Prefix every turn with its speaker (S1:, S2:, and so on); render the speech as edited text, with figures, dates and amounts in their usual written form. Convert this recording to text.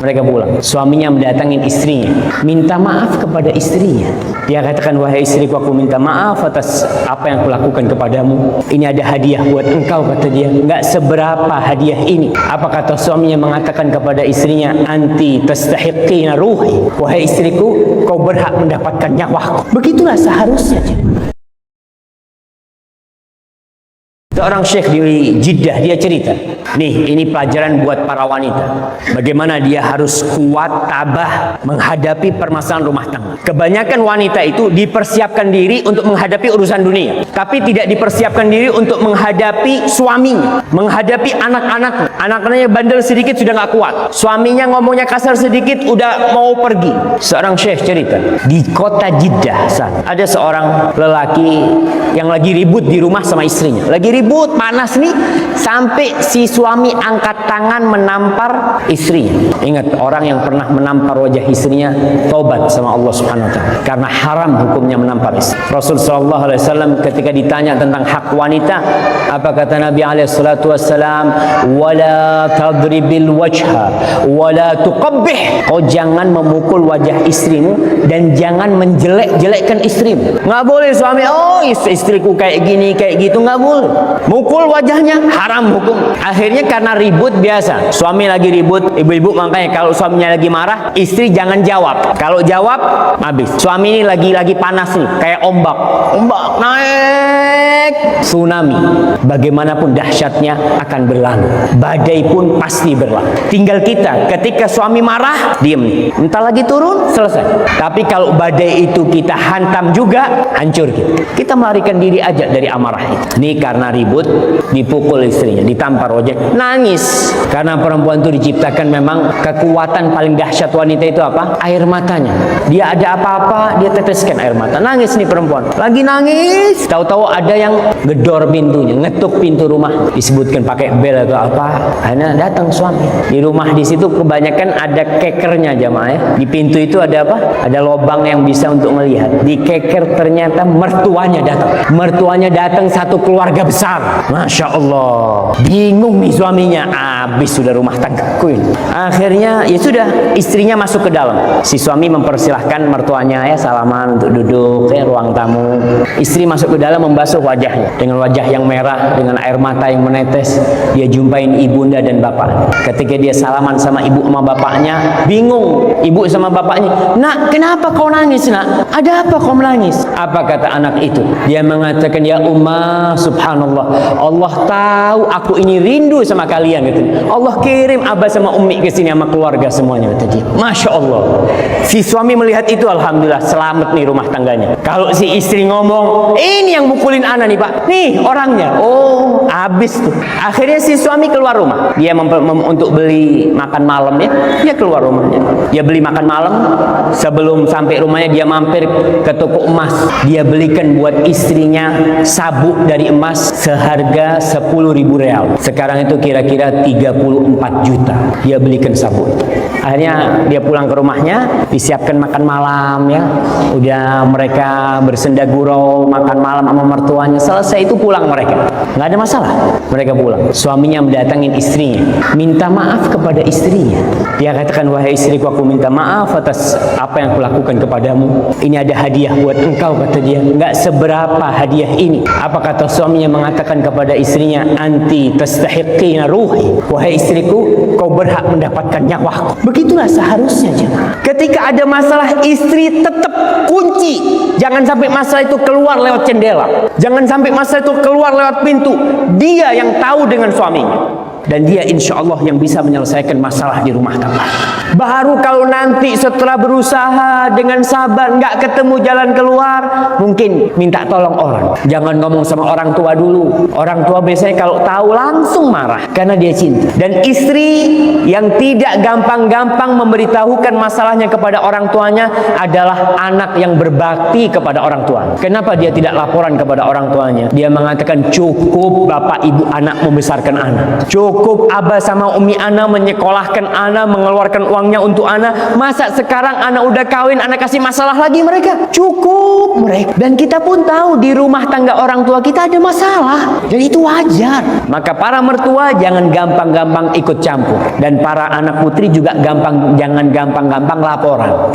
S1: Mereka pulang. Suaminya mendatangin istrinya, minta maaf kepada istrinya. Dia katakan, wahai istriku, aku minta maaf atas apa yang aku lakukan kepadamu. Ini ada hadiah buat engkau, kata dia. Enggak seberapa hadiah ini. Apa kata suaminya mengatakan kepada istrinya, anti tastahiqina ruhi. Wahai istriku, kau berhak mendapatkan nyawaku. Begitulah seharusnya. Seorang syekh di Jeddah, dia cerita, nih ini pelajaran buat para wanita, bagaimana dia harus kuat, tabah menghadapi permasalahan rumah tangga. Kebanyakan wanita itu dipersiapkan diri untuk menghadapi urusan dunia, tapi tidak dipersiapkan diri untuk menghadapi suaminya, menghadapi anak-anaknya. Anak-anaknya bandel sedikit sudah gak kuat, suaminya ngomongnya kasar sedikit udah mau pergi. Seorang syekh cerita, di kota Jeddah ada seorang lelaki yang lagi ribut di rumah sama istrinya, lagi ribut panas nih, sampai si suami angkat tangan menampar istrinya. Ingat, orang yang pernah menampar wajah istrinya taubat sama Allah Subhanahu wa taala, karena haram hukumnya menampar istri. Rasul sallallahu alaihi wasallam ketika ditanya tentang hak wanita, apa kata Nabi alaihi salatu wasallam? Wala tadribil wajha wala tuqabbih. Kau jangan memukul wajah istrimu dan jangan menjelek-jelekkan istrimu. Nggak boleh suami, oh istriku kayak gini kayak gitu, nggak boleh. Mukul wajahnya haram hukum. Akhirnya karena ribut biasa, suami lagi ribut, ibu-ibu makanya kalau suaminya lagi marah, istri jangan jawab. Kalau jawab habis. Suami ini lagi panas nih, kayak ombak naik, tsunami. Bagaimanapun dahsyatnya akan berlalu, badai pun pasti berlalu. Tinggal kita ketika suami marah, diem nih, entar lagi turun, selesai. Tapi kalau badai itu kita hantam juga, hancur kita melarikan diri aja dari amarah itu. Nih karena ribut, dipukul istrinya, ditampar wajah, nangis. Karena perempuan itu diciptakan memang kekuatan paling dahsyat wanita itu apa? Air matanya. Dia ada apa-apa, dia teteskan air mata. Nangis nih perempuan, lagi nangis, tahu-tahu ada yang gedor pintunya, ngetuk pintu rumah, disebutkan pakai bel atau apa. Akhirnya datang suami. Di rumah di situ kebanyakan ada kekernya jamaah ya. Di pintu itu ada apa? Ada lubang yang bisa untuk melihat. Di keker ternyata mertuanya datang. Mertuanya datang satu keluarga besar. Masya Allah. Bingung nih suaminya. Habis sudah rumah tanggaku ini. Akhirnya ya sudah, istrinya masuk ke dalam. Si suami mempersilahkan mertuanya ya salaman untuk duduk ya ruang tamu. Istri masuk ke dalam membasuh wajahnya dengan wajah yang merah, dengan air mata yang menetes. Dia jumpain ibunda dan bapak. Ketika dia salaman sama ibu sama bapaknya, bingung ibu sama bapaknya. Nak, kenapa kau nangis nak? Ada apa kau menangis? Apa kata anak itu? Dia mengatakan, ya Ummah, subhanallah, Allah tahu aku ini rindu sama kalian gitu. Allah kirim abah sama umi ke sini sama keluarga semuanya kata dia. Masya Allah. Si suami melihat itu, alhamdulillah selamat nih rumah tangganya. Kalau si istri ngomong, ini yang mukulin anak nih pak, nih orangnya, oh habis tuh. Akhirnya si suami keluar rumah. Dia untuk beli makan malam ya. Dia keluar rumahnya. Dia beli makan malam. Sebelum sampai rumahnya dia mampir ke toko emas. Dia belikan buat istrinya sabuk dari emas seharga 10.000 real. Sekarang itu kira-kira 34 juta. Dia belikan sabuk. Akhirnya dia pulang ke rumahnya, disiapkan makan malam ya. Udah mereka bersenda gurau makan malam sama mertuanya. Selesai itu pulang mereka. Nggak ada masalah. Mereka pulang. Suaminya mendatangin istrinya, minta maaf kepada istrinya. Dia katakan, wahai istriku, aku minta maaf atas apa yang aku lakukan kepadamu. Ini ada hadiah buat engkau, kata dia. Nggak seberapa hadiah ini. Apa kata suaminya mengatakan kepada istrinya, anti tastahiqina ruhi. Wahai istriku, kau berhak mendapatkan nyawaku. Begitulah seharusnya jemaah. Ketika ada masalah, istri tetap kunci. Jangan sampai masalah itu keluar lewat jendela. Jangan sampai masalah itu keluar lewat pintu. Dia yang tahu dengan suaminya. Dan dia insya Allah yang bisa menyelesaikan masalah di rumah tangga. Baru kalau nanti setelah berusaha dengan sabar nggak ketemu jalan keluar, mungkin minta tolong orang. Jangan ngomong sama orang tua dulu. Orang tua biasanya kalau tahu langsung marah karena dia cinta. Dan istri yang tidak gampang-gampang memberitahukan masalahnya kepada orang tuanya adalah anak yang berbakti kepada orang tua. Kenapa dia tidak laporan kepada orang tuanya? Dia mengatakan, cukup bapak ibu anak membesarkan anak. Cukup Cukup Abah sama Umi ana menyekolahkan ana, mengeluarkan uangnya untuk ana. Masa sekarang ana udah kawin, ana kasih masalah lagi mereka? Cukup mereka. Dan kita pun tahu di rumah tangga orang tua kita ada masalah. Dan itu wajar. Maka para mertua jangan gampang-gampang ikut campur. Dan para anak putri juga jangan gampang-gampang laporan.